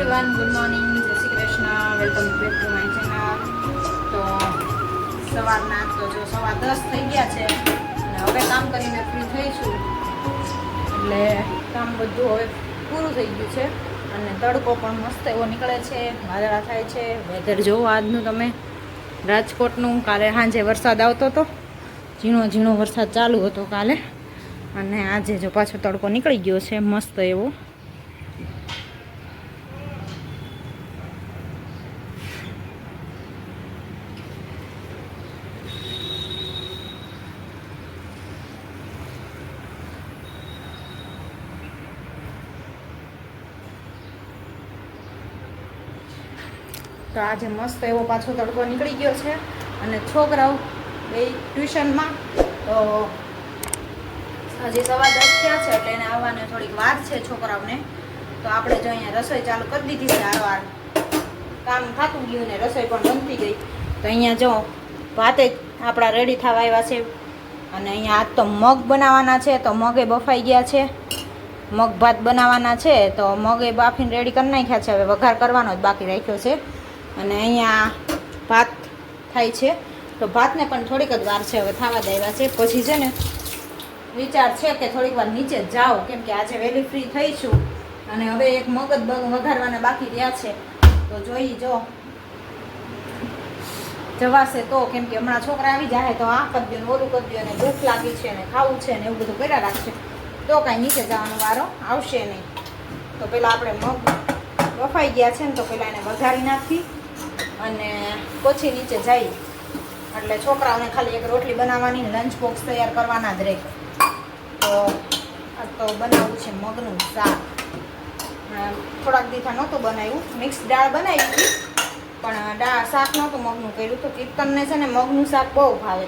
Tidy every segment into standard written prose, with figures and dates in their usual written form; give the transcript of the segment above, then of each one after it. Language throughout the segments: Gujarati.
એવરીવન, ગુડ મોર્નિંગ, જય Shri Krishna, welcome back to my channel. તો સવારના તો જો 10:15 થઈ ગયા છે અને હવે કામ કરીને ફ્રી થઈશું એટલે કામ બધું હવે પૂરું થઈ ગયું છે અને તડકો પણ મસ્ત એવો નીકળે છે, વાદળા થાય છે. વેધર જોવો આજનું તમે રાજકોટનું. કાલે સાંજે વરસાદ આવતો હતો, ઝીણો ઝીણો વરસાદ ચાલુ હતો કાલે, અને આજે જો પાછો તડકો નીકળી ગયો છે મસ્ત એવો. તો આજે મસ્ત એવો પાછો તડકો નીકળી ગયો છે અને છોકરાઓ બે ટ્યુશનમાં. તો હજી 10:15 થયા છે એટલે એને આવવાને થોડીક વાર છે છોકરાઓને. તો આપણે જો અહીંયા રસોઈ ચાલુ કરી દીધી છે, હારવાર કામ થતું ગયું ને રસોઈ પણ બનતી ગઈ. તો અહીંયા જો ભાતે આપણા રેડી થવા આવ્યા છે અને અહીંયા આજ તો મગ બનાવવાના છે. તો મગે બફાઈ ગયા છે, મગ ભાત બનાવવાના છે. તો મગે બાફીને રેડી કરી નાખ્યા છે, હવે વઘાર કરવાનો જ બાકી રાખ્યો છે. અને અહીંયા ભાત થાય છે, તો ભાતને પણ થોડીક જ વાર છે, હવે થવા જ આવ્યા છે. પછી છે ને વિચાર છે કે થોડીક વાર નીચે જાઓ, કેમ કે આજે વહેલી ફ્રી થઈશું અને હવે એક મગ જ વઘારવાના બાકી રહ્યા છે. તો જોઈ જો જવાશે તો, કેમ કે હમણાં છોકરા આવી જાય તો આ કરી દો, ઓલું કરી દો, અને ભૂખ લાગી છે ને ખાવું છે ને એવું બધું કર્યા રાખશે, તો કાંઈ નીચે જવાનો વારો આવશે નહીં. તો પહેલાં આપણે મગ બફાઈ ગયા છે ને, તો પહેલાં એને વઘારી નાખી અને પછી નીચે જઈ. એટલે છોકરાઓને ખાલી એક રોટલી બનાવવાની, લંચ બોક્સ તૈયાર કરવાના જ રહે. તો આ તો બનાવવું છે મગનું શાક. થોડાક દીઠા નહોતું બનાવ્યું, મિક્સ દાળ બનાવી હતી પણ શાક નહોતું મગનું કર્યું. તો કીર્તનને છે ને મગનું શાક બહુ ભાવે,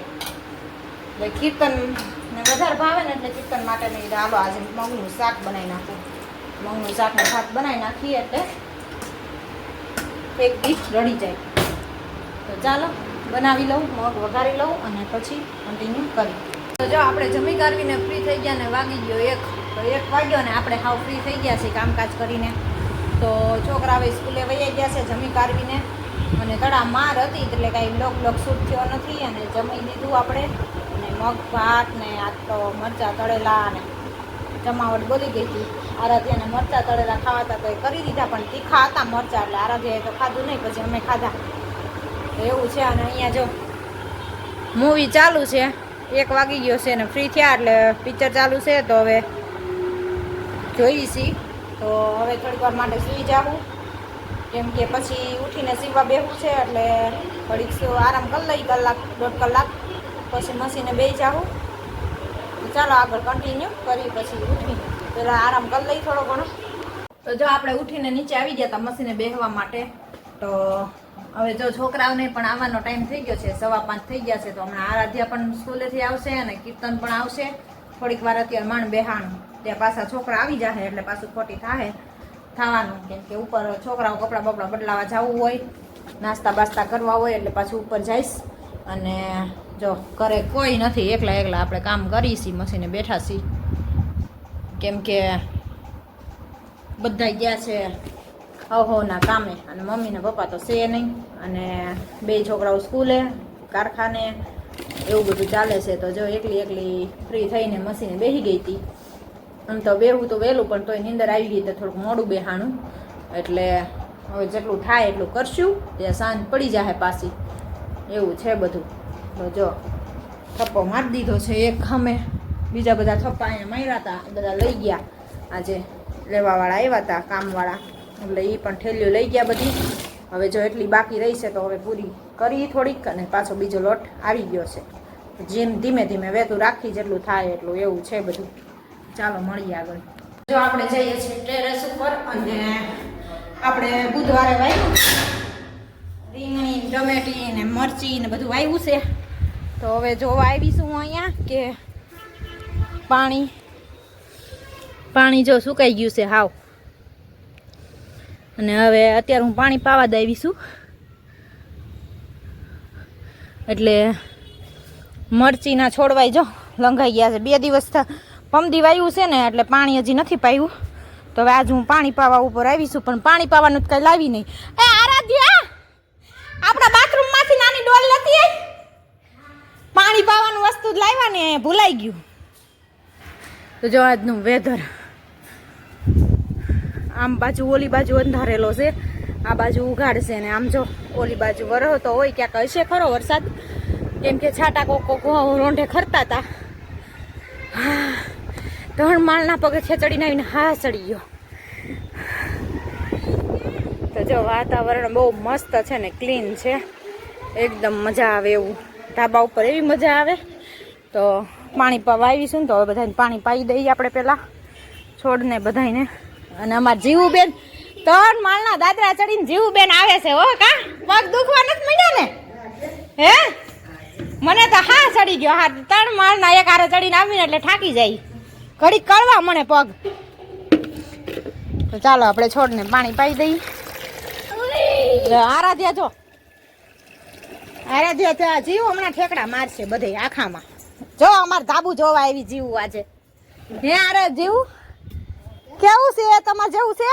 એટલે કીર્તનને વધારે ભાવે ને, એટલે કીર્તન માટે મેં કીધું હાલો આજે મગનું શાક બનાવી નાખું. મગનું શાકને ભાત બનાવી નાખીએ એટલે એક ડીશ રડી જાય. તો ચાલો બનાવી લઉં, મગ વઘારી લઉં અને પછી કન્ટિન્યુ કરી. તો જો આપણે જમી કાઢવીને ફ્રી થઈ ગયા ને વાગી ગયો 1. તો 1 વાગ્યો ને આપણે હાવ ફ્રી થઈ ગયા છીએ કામકાજ કરીને. તો છોકરાઓ સ્કૂલે વહી ગયા છે જમી કાઢવીને, અને તળા માર હતી એટલે કાંઈ બ્લોક શૂટ થયો નથી. અને જમી લીધું આપણે, અને મગ ભાત ને આ તો મરચાં તળેલા અને જમાવટ બોલી ગઈ હતી. આરાધ્યાને મરચાં તળેલા ખાવાતા તો એ કરી દીધા, પણ તીખા હતા મરચાં એટલે આરાધ્યાએ તો ખાધું નહીં, પછી અમે ખાધા. તો એવું છે. અને અહીંયા જો મૂવી ચાલુ છે, 1 વાગી ગયો છે ને ફ્રી થયા એટલે પિક્ચર ચાલુ છે. તો હવે જોઈએ છીએ. તો હવે થોડીક વાર માટે સૂઈ જાઉં, કેમ કે પછી ઉઠીને સીવવા બેસવું છે, એટલે થોડીક આરામ કરી લઈ, 1-1.5 કલાક, પછી મશીને બેસી જાઉં. તો ચાલો આગળ કન્ટિન્યુ કરી. પછી ઉઠીને પહેલાં આરામ કરી લઈ થોડો ઘણો. તો જો આપણે ઉઠીને નીચે આવી ગયા હતા મશીને બેસવા માટે. તો હવે જો છોકરાઓને પણ આવવાનો ટાઈમ થઈ ગયો છે, 5:15 થઈ ગયા છે. તો હમણાં આરાધ્યા પણ સ્કૂલેથી આવશે અને કીર્તન પણ આવશે. થોડીક વાર અત્યારે માંડ બેહાણું, ત્યાં પાછા છોકરા આવી જાય એટલે પાછું ખોટી થવાનું, કેમ કે ઉપર છોકરાઓ કપડાં બપડા બદલાવા જવું હોય, નાસ્તા બાસ્તા કરવા હોય, એટલે પાછું ઉપર જઈશ. અને જો ઘરે કોઈ નથી, એકલા આપણે કામ કરીએ છીએ, મશીને બેઠા છીએ, કેમ કે બધા ગયા છે ના કામે, અને મમ્મી ને પપ્પા તો છે નહીં, અને 2 છોકરાઓ સ્કૂલે, કારખાને, એવું બધું ચાલે છે. તો જો એકલી ફ્રી થઈને મશીને બેસી ગઈ હતી. આમ તો બેહું તો વહેલું, પણ તોય નીંદર આવી ગઈ તો થોડુંક મોડું બેહાણું. એટલે હવે જેટલું થાય એટલું કરશું, ત્યાં સાંજ પડી જાય પાછી, એવું છે બધું. તો જો થપ્પો મારી દીધો છે એક ખામે, બીજા બધા થપ્પા અહીંયા માર્યા હતા, બધા લઈ ગયા. આજે લેવાવાળા આવ્યા હતા કામવાળા, એટલે એ પણ ઠેલીઓ લઈ ગયા બધી. હવે જો એટલી બાકી રહી છે તો હવે પૂરી કરી થોડીક, અને પાછો બીજો લોટ આવી ગયો છે. જેમ ધીમે ધીમે વહેતું રાખી, જેટલું થાય એટલું, એવું છે બધું. ચાલો મળીએ આગળ. જો આપણે જઈએ છીએ ટેરેસ ઉપર, અને આપણે બુધવારે વાવ્યું રીંગણી, ટમેટી ને મરચી ને બધું વાવ્યું છે. તો હવે જોવા આવીશું હું અહીંયા કે પાણી જો સુકાઈ ગયું છે હાવ. અને હવે અત્યારે હું પાણી પાવા જ આવીશું, એટલે મરચીના છોડવાય જો લંઘાઈ ગયા છે. 2 દિવસ પમદી વાવ્યું છે ને, એટલે પાણી હજી નથી પાયું. તો તો હવે આજ હું પાણી પાવા ઉપર આવીશું, પણ પાણી પાવાનું કઈ લાવી નહીં. એ આરાધ્યા, આપણા બાથરૂમમાંથી નાની ડોલ લેતી આય. પાણી પાવાનું વસ્તુ જ લાવ્યા ને ભૂલાઈ ગયું. તો જો આજનું વેધર, આમ બાજુ ઓલી બાજુ અંધારેલો છે, આ બાજુ ઉઘાડ છે ને આમ જો ઓલી બાજુ વરહ તો હોય ક્યાંક હશે ખરો વરસાદ, કેમ કે છાટા કોક રોંઢે ખરતા હતા. 3 માળના પગથિયા ચડીને આવીને હા ચડી ગયો. તો જો વાતાવરણ બહુ મસ્ત છે ને ક્લીન છે, એકદમ મજા આવે એવું. ધાબા ઉપર એવી મજા આવે. તો પાણી પાવા આવીશું ને તો હવે બધાને પાણી પાઈ દઈએ આપણે પહેલાં, છોડને બધાને. અને અમારા જીવુબેન 3 માળના દાદરા ચડીને જીવુબેન આવે છે. હો કા પગ દુખવા નથી માંડ્યા ને? હે મને તો હા ચડી ગયો. હા 3 માળના એક હારે ચડીને આવીને એટલે થાકી જાય, ઘડી કળવા મને પગ. તો ચાલો આપણે છોડને પાણી પાઈ દઈએ. આરાધ્યા જો, આરાધ્યા તો જીવ હમણાં ઠેકડા મારશે બધે આખામાં. જો અમારે ધાબુ જોવા આવી જીવું આજે. હે આરે જીવું કેવું છે તમારે જેવું છે?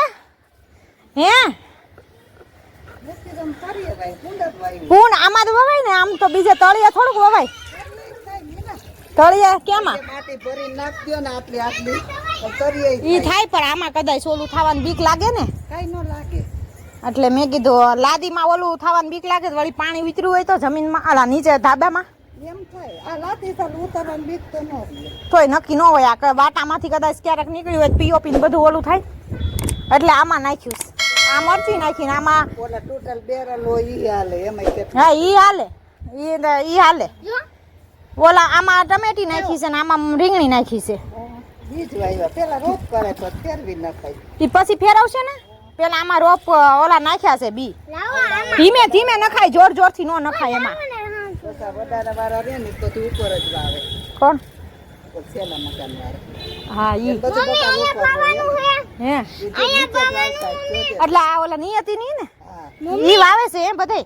હે પૂન આમાં તો વવાય ને, આમ તો બીજે તળિયે થોડુંક વવાય. તળિયે કેમાં ઈ થાય, પણ આમાં કદાચ ઓલું થવાનું બીક લાગે ને. એટલે મેં કીધું લાદીમાં ઓલું થવાનું બીક લાગે, વળી પાણી વિતર્યું હોય તો જમીનમાં, આલા નીચે ધાબામાં તોય નક્કી ન હોય. આ વાટામાંથી કદાચ ક્યારેક નીકળ્યું હોય પીઓપી ને બધું ઓલું થાય, એટલે આમાં નાખ્યું. આ મરચી નાખીને આમાં હા ઈ હાલે, ઈ હાલે. ઓલા આમાં ટમેટી નાખી છે ને આમાં રીંગણી નાખી છે. ઈ પછી ફેરવશે ને. પેલા આમાં રોપ ઓલા નાખ્યા છે બી, ધીમે ધીમે નખાય, જોર જોર થી નો નખાય એમાં. કોણ? હા ઈ હે એટલે આ ઓલા નિયતિ ની ને ઈ વાવે છે એમ બધે.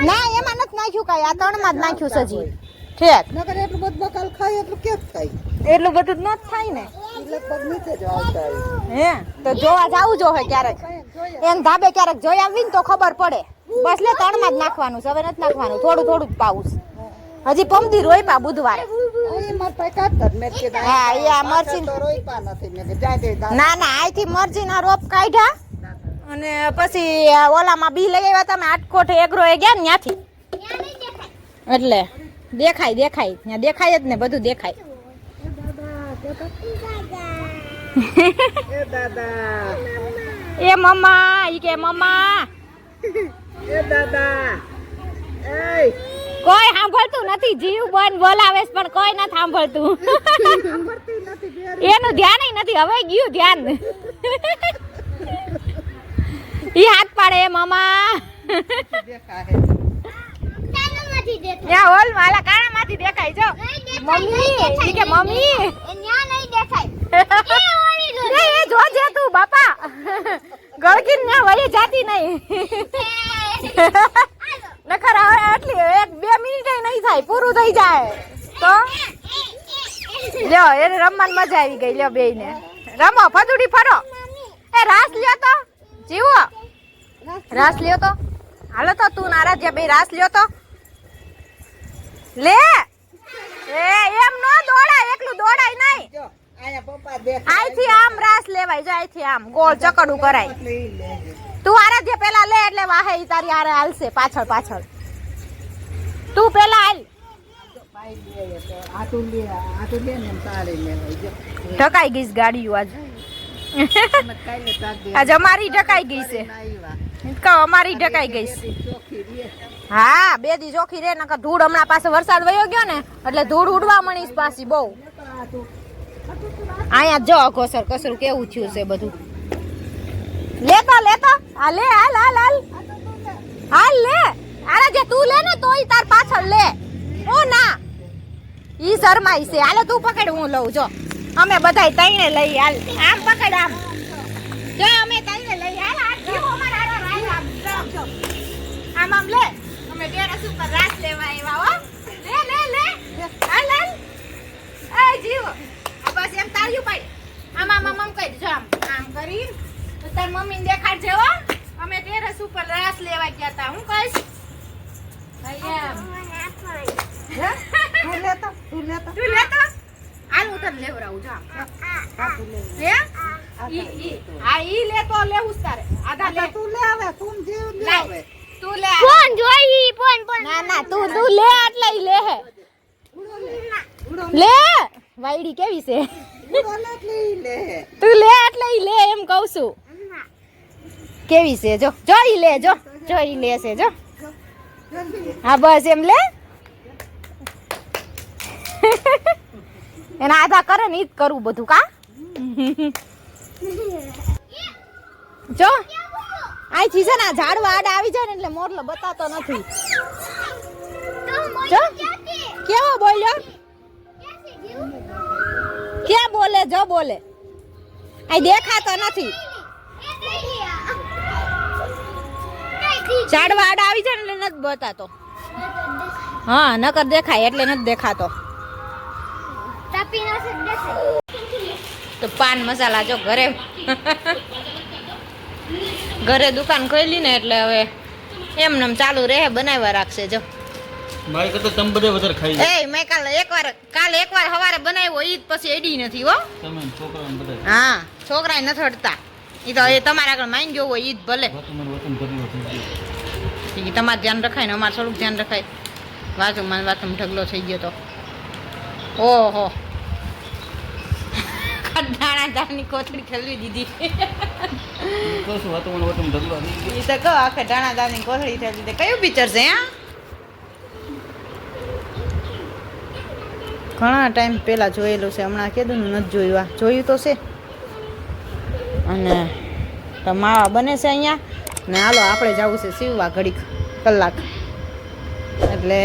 ના એમાં નથી નાખ્યું કાંઈ, આ 3 માં જ નાખ્યું છે હજી. ઠેક એટલું બધું બકાલ ખાય એટલું કેમ થાય? એટલું બધું જ ન થાય ને. હે તો જોવા જાવું જો હોય ક્યારેક, એમ ધાબે ક્યારેક જોઈ આવી ને તો ખબર પડે. બસ લે 3 માં જ નાખવાનું છે, હવે નથી નાખવાનું, થોડું થોડું જ પાવું. હજી પમદી રોઈપા બુધવારે. હા એ આ મરચી ના ના અહીંથી મરચી ના રોપ કાઢ્યા અને પછી ઓલામાં બી લઈ આવ્યા તમે આટકોટ એગ્રો એ ગયા ને ત્યાંથી. એટલે દેખાય દેખાય ત્યાં દેખાય જ ને, બધું દેખાય. એ મમ્મા ઈ કે મમ્મા એ દાદા કોઈ સાંભળતું નથી. જીવ બન બોલાવે પણ કોઈ નથી સાંભળતું. એનું ધ્યાન નથી, હવે ગયું ધ્યાન. ઈ હાથ પાડે મામા. ત્યાં હોલ માલા કાણા માંથી દેખાય જો. મમ્મી ઈ કે મમ્મી ન્યા નહીં દેખાય. એ જોજે તું બાપા, ગળકીન ના વળી જાતી નહીં. નખર હવે આટલી 1-2 મિનિટ નહીં થાય, પૂરું થઈ જાય. તો લ્યો એને રમવાની મજા આવી ગઈ. લ્યો બેયને રમો, ફદુડી ફરો. એ રાસ લ્યો તો જીવો, રાસ લ્યો તો. હાલો તો તું નારાજ બે રાસ લ્યો તો. લે એ એમ નો દોડાય, એકલું દોડાય નહીં. આઈથી આમ રાસ લેવાય, જો આઈથી આમ ગોળ ચકડું કરાય. તું આરાધ્ય પેલા લે એટલે વાહે ઈ તારી આરે હાલશે પાછળ પાછળ. તું પેલા હાલ. ઢકાઈ ગઈ ગાડીઓ આજ. આજ અમારી ઢકાઈ ગઈ છે. અમારી ઢકાઈ ગઈ છે. હા 2 દી ચોખ્ખી રે, નકર ધૂળ હમણાં પાસે વરસાદ વયો ગયો ને એટલે ધૂળ ઉડવા મણીશ પાછી બહુ. અહીંયા જો ઘોસર કસરું કેવું થયું છે બધું. લેતો લેતો આ લે, હાલ હાલ હાલ હાલ લે. અરે જે તું લે ને તોય તાર પાછળ લે. ઓ ના ઈ શરમાઈ છે. હાલે તું પકડ, હું લઉં. જો અમે બધાય તઈને લઈ. હાલ આમ પકડ, આમ જો અમે તઈને લઈ. હાલ આ જીવો અમાર આરો રાઈ આમ જો આમ આમ લે. અમે ટેરેસ ઉપર રાસ લેવા આવ્યા હો. લે લે લે હાલ હાલ. એ જીવો બસ એમ તાળ્યું પાડ. આમ આમ આમ કઈ જો આમ દેખાડજે હો. અમે ટેરેસ ઉપર રાસ લેવા ગયા હતા. હું કહીશ તું લેતો હાલ હું તને લેવરાવું જા. હા ઈ લેતો લેવું જ તારે. આધા લે તું લે હવે. તું જીવ લે હવે. તું લે ફોન જોઈ ફોન ના તું લે એટલે ઈ લે હે. લે વાયડી કેવી છે? તું લે એટલે ઈ લે એમ કહું છું. કેવી છે જો જો ઈ લે જો ઈ લે છે જો. હા બસ એમ લે. એના આધા કરે ને ઈ જ કરવું બધું કા. જો આઈ છે ને ઝાડવા આડા આવી જાય ને એટલે મોરલો બતાતો નથી. જો કેવો બોલ્યો? ક્યાં બોલે? જો બોલે આ દેખાતો નથી. ઝાડવા આડા આવી જાય ને એટલે નથી બતાતો. હા નકર દેખાય એટલે નથી દેખાતો. તો પાન મસાલા જો ઘરે દુકાન ખોલી ને એટલે હવે એમને ચાલુ રહે બનાવવા રાખશે. જો મારી કરતા તમે બધે વધારે ખાઈ એ મેં કાલે એકવાર સવારે બનાવ્યો ઈ જ પછી એડી નથી હો. તમે છોકરાઓ બધા હા છોકરાએ નથી હટતા. ઈ તો એ તમારા આગળ માંગ ગયો હોય ઈ જ ભલે. વતન ઢગલો થઈ ગયો. તમારે ધ્યાન રખાય ને અમારે થોડુંક ધ્યાન રખાય. વાતમાં ઢગલો થઈ ગયો તો ઓહો દાણા દાળની કોથળી ખલવી દીધી. કહું છું વતન ઢગલો થઈ ગયો. ઈ તો કહો આખે દાણા દાળની કોથળી ખલવી દીધી. કયું પિક્ચર છે? ઘણા ટાઈમ પહેલા જોયેલું છે. હમણાં કીધું ને નથી જોયું. જોયું તો છે. અને તો માવા બને છે અહીંયા ને હાલો આપણે જવું છે સીવવા ઘડીક કલાક. એટલે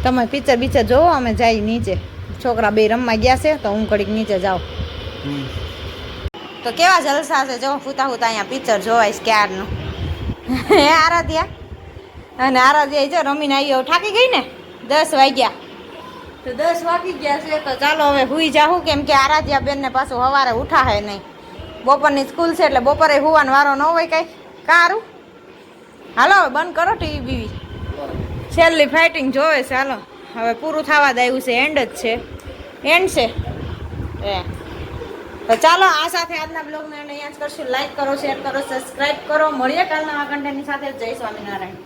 તમે પિક્ચર જોવો અમે જાય નીચે. છોકરા બે રમવા ગયા છે તો હું ઘડીક નીચે જાઉં. તો કેવા જલસા છે જો ફૂતા અહીંયા પિક્ચર જોવાઈશ ક્યારનું. હે આરાધ્યા અને આરાધ્યા જો રમીને આવી થાકી ગઈ ને 10 વાગ્યા. તો 10 વાગી ગયા છે તો ચાલો હવે હુઈ જાઉં કેમ કે આરાધ્યા બેનને પાછું સવારે ઉઠાહે નહીં. બપોરની સ્કૂલ છે એટલે બપોરે હુવાનો વારો ન હોય કઈ કારું. હાલો હવે બંધ કરો ટીવી બીવી. છેલ્લી ફાઇટિંગ જોવે છે. હાલો હવે પૂરું થવા દે આવ્યું છે. એન્ડ જ છે. એન્ડ છે તો ચાલો આ સાથે આજના બ્લોગને અહીંયા જ કરશું. લાઈક કરો, શેર કરો, સબસ્ક્રાઈબ કરો. મળીએ કાલના આ કન્ટેન્ટની સાથે. જય સ્વામિનારાયણ.